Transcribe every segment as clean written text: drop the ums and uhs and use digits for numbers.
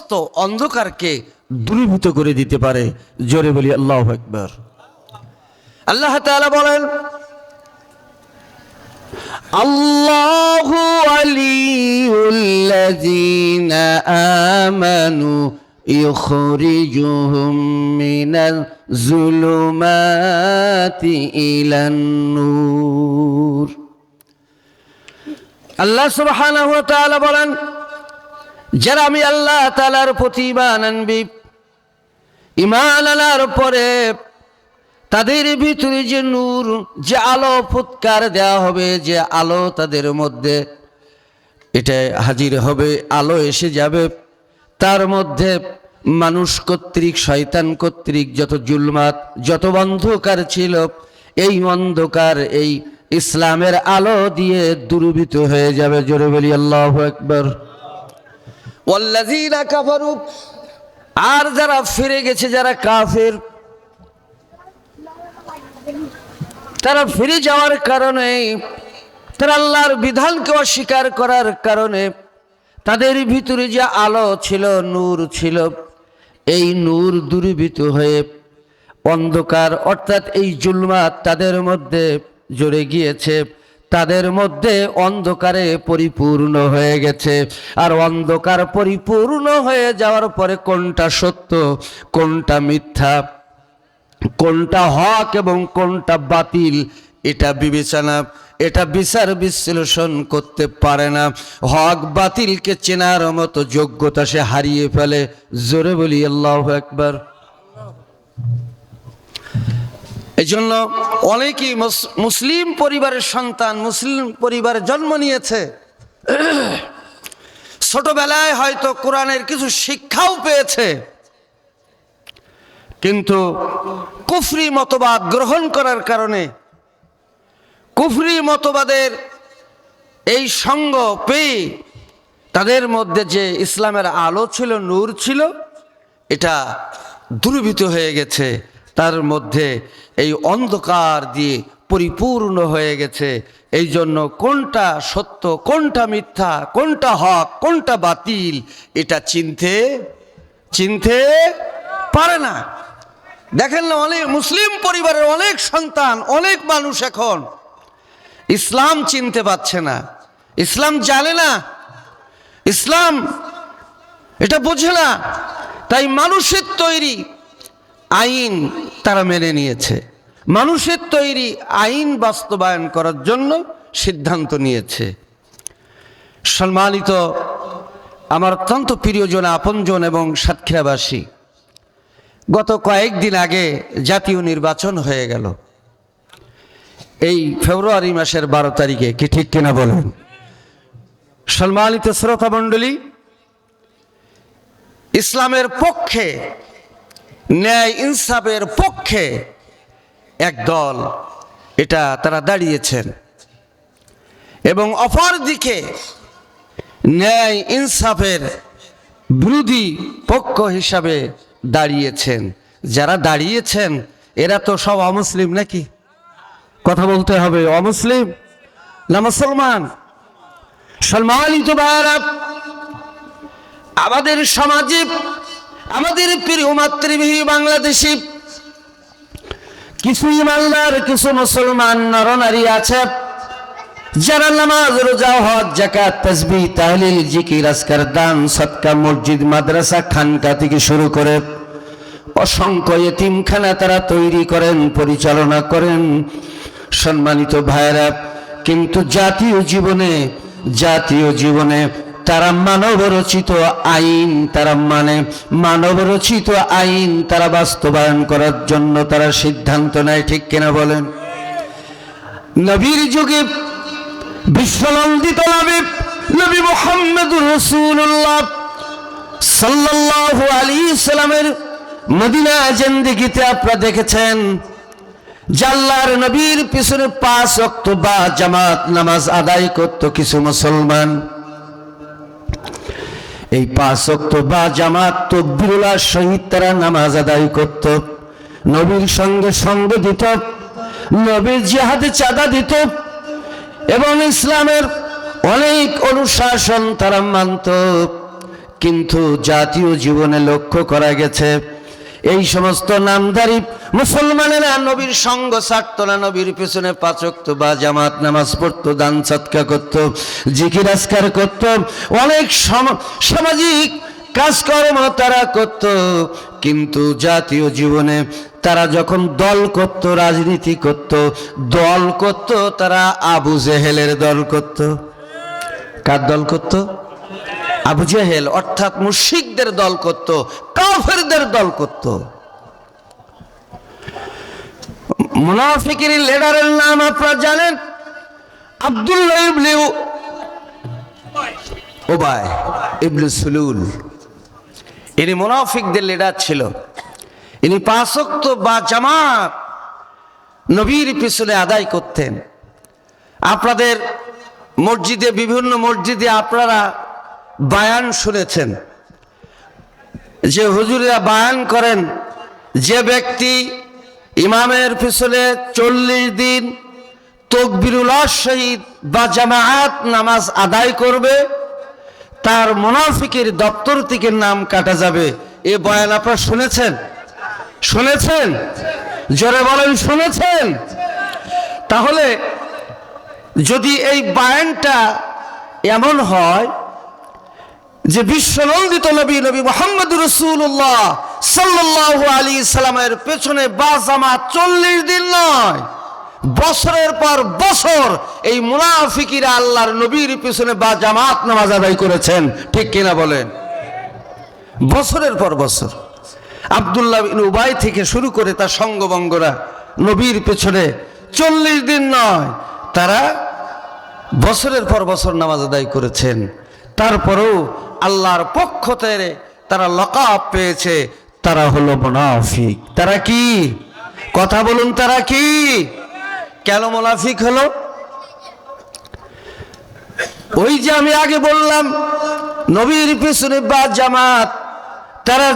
সমস্ত অন্ধকারকে দূরীভূত করে দিতে পারে। জোরে বলি আল্লাহু আকবার। আল্লাহ তাআলা বলেন, আল্লাহু ওয়ালিয়ুল্লাযীনা আমানু ইখরিজুহুম মিনাজ যুলুমাতি ইলান নূর। আল্লাহ সুবহানাহু ওয়া তাআলা বলেন, যারা আমি আল্লাহ তাআলার প্রতি ঈমান আনবি, ঈমান আনার পরে তাদের ভিতরে যে নূর, যে আলো ফুৎকার দেওয়া হবে, যে আলো তাদের মধ্যে এটা হাজির হবে, আলো এসে যাবে, তার মধ্যে মানুষ কর্তৃক শয়তান কর্তৃক যত জুলমাত, যত অন্ধকার ছিল, এই অন্ধকার এই ইসলামের আলো দিয়ে দূরীভূত হয়ে যাবে। জোরে বলি আল্লাহু আকবার। ওয়াল্লাযীনা কাফারু, আর যারা ফিরে গেছে, যারা কাফের, তারা ফিরে যাওয়ার কারণে, তারা আল্লাহর বিধানকে অস্বীকার করার কারণে তাদের ভিতরে যে আলো ছিল, নূর ছিল, এই নূর দূরীভূত হয়ে অন্ধকার অর্থাৎ এই জুলমাত তাদের মধ্যে জড়ে গিয়েছে, তাদের মধ্যে অন্ধকারে পরিপূর্ণ হয়ে গেছে। আর অন্ধকার পরিপূর্ণ হয়ে যাওয়ার পরে কোনটা সত্য, কোনটা মিথ্যা, কোনটা হক এবং কোনটা বাতিল, এটা বিবেচনা, এটা বিচার বিশ্লেষণ করতে পারে না। হক বাতিলকে চেনার মতো যোগ্যতা সে হারিয়ে ফেলে। জোরে বলি আল্লাহু আকবার। এই জন্য অনেকেই মুসলিম পরিবারের সন্তান, মুসলিম পরিবারে জন্ম নিয়েছে, ছোটবেলায় হয়তো কোরআনের কিছু শিক্ষাও পেয়েছে, কিন্তু কুফরি মতবাদ গ্রহণ করার কারণে, কুফরি মতবাদের এই সঙ্গ পেয়ে তাদের মধ্যে যে ইসলামের আলো ছিল, নূর ছিল, এটা দূরীভূত হয়ে গেছে। তার মধ্যে এই অন্ধকার দিয়ে পরিপূর্ণ হয়ে গেছে। এই জন্য কোনটা সত্য, কোনটা মিথ্যা, কোনটা হক, কোনটা বাতিল, এটা চিনতে পারে না। দেখেন না, অনেক মুসলিম পরিবারের অনেক সন্তান, অনেক মানুষ এখন ইসলাম চিনতে পারছে না, ইসলাম জানে না, ইসলাম এটা বোঝে না। তাই মানুষের তৈরি আইন তারা মেনে নিয়েছে, মানুষের তৈরি আইন বাস্তবায়ন করার জন্য সিদ্ধান্ত নিয়েছে। সম্মানিত আমার অত্যন্ত প্রিয়জন, আপনজন এবং সাতক্ষীরাবাসী, গত কয়েকদিন আগে জাতীয় নির্বাচন হয়ে গেল, এই ফেব্রুয়ারি মাসের 12 তারিখে, কি ঠিক কিনা বলুন? সম্মানিত শ্রোতা মণ্ডলী, ইসলামের পক্ষে, ন্যায় ইনসাফের পক্ষে এক দল এটা তারা দাঁড়িয়েছেন, এবং অপর দিকে ন্যায় ইনসাফের বিরোধী পক্ষ হিসাবে দাঁড়িয়েছেন। যারা দাঁড়িয়েছেন এরা তো সব অমুসলিম নাকি? কথা বলতে হবে, অমুসলিম না মুসলমান? সম্মানিত ভাইরা, আমাদের সমাজে, আমাদের প্রিয় মাতৃভূমি বাংলাদেশে কিছু ইমানদার, কিছু মুসলমান নরনারী আছে যারা নামাজ, রোজা, হজ, যাকাত, তাসবিহ, তাহলিল, জিকির, আজকার, দান, সদকা, মসজিদ, মাদ্রাসা, খানকা থেকে শুরু করে অসংখ্য এতিমখানা তারা তৈরি করেন, পরিচালনা করেন। সম্মানিত ভাইরা, কিন্তু জাতীয় জীবনে তারা মানবরচিত আইন তারা মানে, মানবরচিত আইন তারা বাস্তবায়ন করার জন্য তারা সিদ্ধান্ত নেয়। ঠিক কিনা বলেন? নবীর যুগে বিশ্বনন্দিত নবী মুহাম্মদুর রাসূলুল্লাহ সাল্লাল্লাহু আলাইহি সাল্লামের মদিনা জিন্দেগিতে আপনারা দেখেছেন আল্লাহর নবীর পিছনে 5 ওয়াক্ত বা জামাত নামাজ আদায় করত কিছু মুসলমান। এই 5 ওয়াক্ত বা জামাত তাকবীরুল্লাহ সহিত তারা নামাজ আদায় করত, নবীর সঙ্গে সঙ্গ দিত, নবীর জিহাদে চাঁদা দিত, এবং ইসলামের অনেক অনুশাসন তারা মানত। কিন্তু জাতীয় জীবনে লক্ষ্য করা গেছে এই সমস্ত নামধারী মুসলমানেরা নবীর সঙ্গ ছাড়তো না, নবীর পেছনে 5 ওয়াক্ত বা জামাত নামাজ পড়তো, দান সদকা করতো, জিকির আজকার করতো, অনেক সামাজিক কাজকর্ম তারা করত। কিন্তু জাতীয় জীবনে তারা যখন দল করত, রাজনীতি করত, দল করত, তারা আবু জেহেলের দল করত। কার দল করত? আবু জেহেল অর্থাৎ মুশরিকদের দল করত, কাফেরদের দল করত। মুনাফিকের লিডারের নাম আপনারা জানেন, আব্দুল্লাহ ইবনে উবাই ইবনে সুলুল। ইনি মুনাফিকদের লিডার ছিল। ইনি 5 ওয়াক্ত বা জামাত নবীর পিছনে আদায় করতেন। আপনাদের মসজিদে, বিভিন্ন মসজিদে আপনারা বায়ান শুনেছেন যে হুজুরেরা বায়ান করেন, যে ব্যক্তি ইমামের পিছনে 40 দিন তাকবীরুল্লাহ সহিত বা জামাআত নামাজ আদায় করবে তার মুনাফিকের দপ্তর থেকে নাম কাটা যাবে। এ বয়ান আপনারা শুনেছেন? শুনেছেন? জোরে বলেন, শুনেছেন? তাহলে যদি এই বয়ানটা এমন হয় যে বিশ্বনন্দিত নবী মুহাম্মদ রাসূলুল্লাহ সাল্লাল্লাহু আলাইহি সাল্লামের পেছনে বা জামাত 40 দিন নয়, বছরের পর বছর এই মুনাফিকিরা আল্লাহর নবীর পিছনে বা জামাত নামাজ আদায় করেছেন, ঠিক কিনা বলেন? বছরের পর বছর আব্দুল্লাহ ইবনে উবাই থেকে শুরু করে তার সঙ্গবঙ্গরা নবীর পেছনে 40 দিন নয়, তারা বছরের পর বছর নামাজ আদায় করেছেন। তারপরেও আল্লাহর পক্ষ থেকে তারা লকাব পেয়েছে, তারা হলো মুনাফিক। তারা কি? কথা বলুন, তারা কি? কেন মুনাফিক হলো? ওই যে আমি আগে বললাম, নবীর পিছনে বা জামাত তারা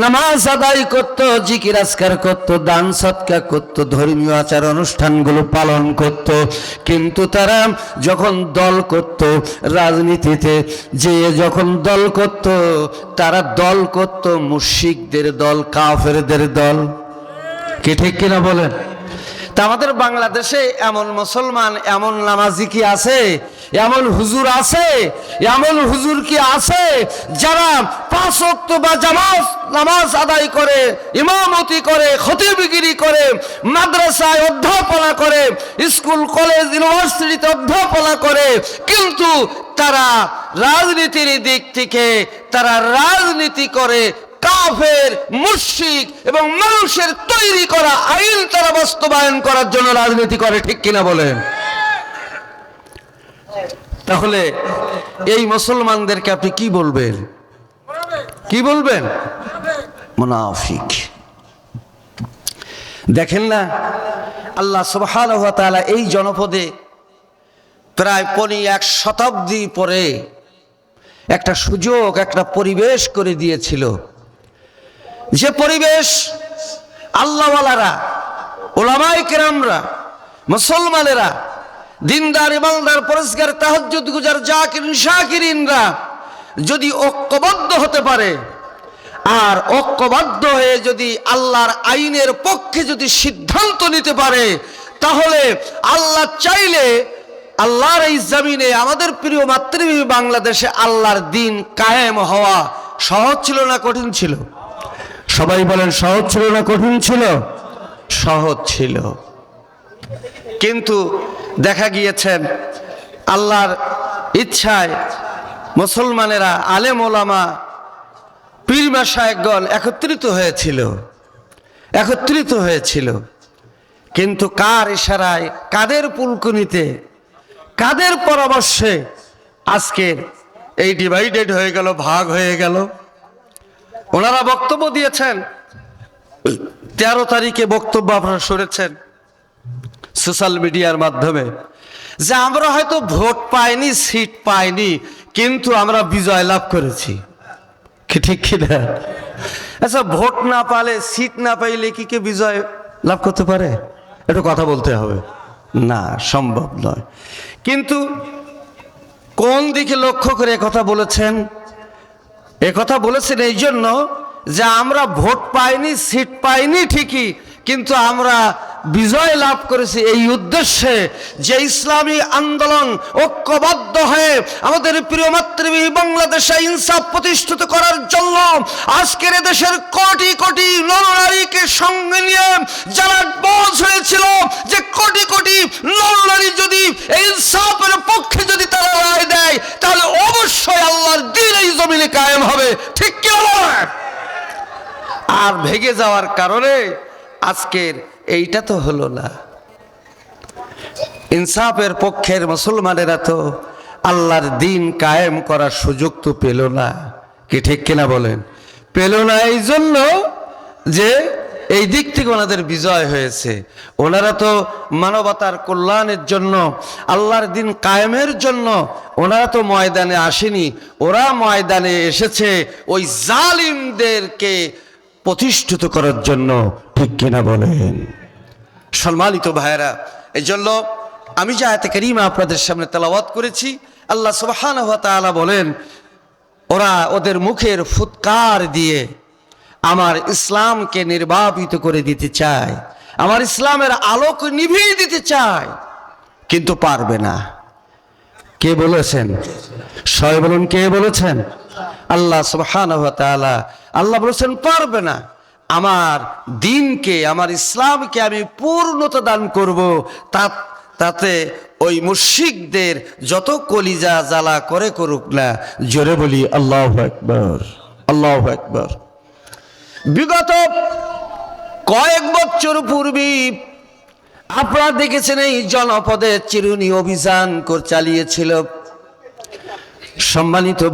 নামাজ আদায় করত, জিকির আজকার করত, দান সদকা করত, ধর্মীয় আচার অনুষ্ঠানগুলো পালন করত। কিন্তু তারা যখন দল করত, রাজনীতিতে যে যখন দল করত, তারা দল করত মুশরিকদের দল, কাফেরদের দল। কি ঠিক কিনা বলেন? তা আমাদের বাংলাদেশে এমন মুসলমান, এমন নামাজি কি আছে? এমন হুজুর আছে? এমন হুজুর কি আছে যারা 5 ওয়াক্ত বা জামাত নামাজ আদায় করে, ইমামতি করে, খতিবগিরি করে, মাদ্রাসায় অধ্যাপনা করে, স্কুল কলেজ ইউনিভার্সিটিতে অধ্যাপনা করে, কিন্তু তারা রাজনীতির দিক থেকে তারা রাজনীতি করে কাফের, মুশরিক এবং মানুষের তৈরি করা আইন তারা বাস্তবায়ন করার জন্য রাজনীতি করে, ঠিক কিনা বলেন? তাহলে এই মুসলমানদেরকে আপনি কি বলবেন? কি বলবেন? মুনাফিক। দেখেন না, আল্লাহ সুবহানাহু ওয়া তাআলা এই জনপদে প্রায় 1 শতাব্দী পরে একটা সুযোগ, একটা পরিবেশ করে দিয়েছিল, যে পরিবেশ আল্লাহওয়ালারা, উলামায়ে কেরামরা, মুসলমানেরা, দিনদার, ইমানদার, পরেজগার, তাহাজ্জুদ গুজার, জাকিরিন, শাকিরিনরা যদি ঐক্যবদ্ধ হতে পারে আর ঐক্যবদ্ধ হয়ে যদি আল্লাহর আইনের পক্ষে যদি সিদ্ধান্ত নিতে পারে, তাহলে আল্লাহ চাইলে আল্লাহর এই জমিনে, আমাদের প্রিয় মাতৃভূমি বাংলাদেশে আল্লাহর দিন কায়েম হওয়া সহজ ছিল না কঠিন ছিল? সবাই বলেন, সহজ ছিল না কঠিন ছিল? সহজ ছিল। কিন্তু দেখা গিয়েছেন আল্লাহর ইচ্ছায় মুসলমানেরা, আলেম ওলামা, পীর মাশায়েখগণ একত্রিত হয়েছিল। কিন্তু কার ইশারায়, কাদের পুলকুনিতে, কাদের পরামর্শে আজকের এই ডিভাইডেড হয়ে গেল, ভাগ হয়ে গেল? ওনারা বক্তব্য দিয়েছেন, 13 তারিখে বক্তব্য আপনারা শুনেছেন সোশ্যাল মিডিয়ার মাধ্যমে, যে আমরা হয়তো ভোট পাইনি, সিট পাইনি, কিন্তু আমরা বিজয় লাভ করেছি। ঠিক কিনা? আচ্ছা, ভোট না পালে, সিট না পাইলে কি কে বিজয় লাভ করতে পারে? একটু কথা বলতে হবে না, সম্ভব নয়। কিন্তু কোন দিকে লক্ষ্য করে কথা বলেছেন এ কথা বলেছেন এই জন্য যে আমরা ভোট পাইনি, সিট পাইনি ঠিকই, কিন্তু আমরা বিজয় লাভ করেছি এই উদ্দেশ্যে যে ইসলামী আন্দোলন ঐক্যবদ্ধ হয়ে আমাদের প্রিয় মাতৃভূমি বাংলাদেশে ইনসাফ প্রতিষ্ঠিত করার জন্য আজকের দেশের কোটি কোটি নরনারীকে সঙ্গে নিয়ে যারা বস হয়েছিল যে কোটি কোটি নরনারী যদি এই ইনসাফের পক্ষে যদি তারা রায় দেয়, তাহলে অবশ্যই আল্লাহর দ্বীন এই জমিনে কায়েম হবে। ঠিক কি বলে? আর ভেঙে যাওয়ার কারণে আজকের এইটা তো হলো না। ইনসাফের পক্ষের মুসলমানেরা তো আল্লাহর দ্বীন কায়েম করার সুযোগ তো পেল না। কি ঠিক কিনা বলেন? পেল না এই জন্য যে এই দিক থেকে ওনাদের বিজয় হয়েছে। ওনারা তো মানবতার কল্যাণের জন্য, আল্লাহর দ্বীন কায়েমের জন্য ওনারা তো ময়দানে আসেনি, ওরা ময়দানে এসেছে ওই জালিমদেরকে প্রতিষ্ঠিত করার জন্য। ঠিক কিনা বলেন? সম্মানিত ভাইরা, এই জন্য আমি যে আয়াতে কারিমা আপনাদের সামনে তেলাওয়াত করেছি, আল্লাহ সুবহানাহু ওয়া তাআলা বলেন, ওরা ওদের মুখের ফুৎকার দিয়ে আমার ইসলামকে নির্বাপিত করে দিতে চায়, আমার ইসলামের আলোক নিভিয়ে দিতে চায়, কিন্তু পারবে না। কে বলেছেন? সবাই বলুন, কে বলেছেন? আল্লাহ সুবহানাহু ওয়া তাআলা। আল্লাহ বলেছেন পারবে না। আমার দ্বীনকে, আমার ইসলামকে আমি পূর্ণতা দান করব, তাতে ওই মুশরিকদের যত কলিজা জ্বালা করে করুক না। জোরে বলি আল্লাহু আকবার, আল্লাহু আকবার। বিগত কয়েক বছর পূর্বে আপনারা দেখেছেন এই জনপদে চিরুনি অভিযান চালিয়েছিল। সম্মানিত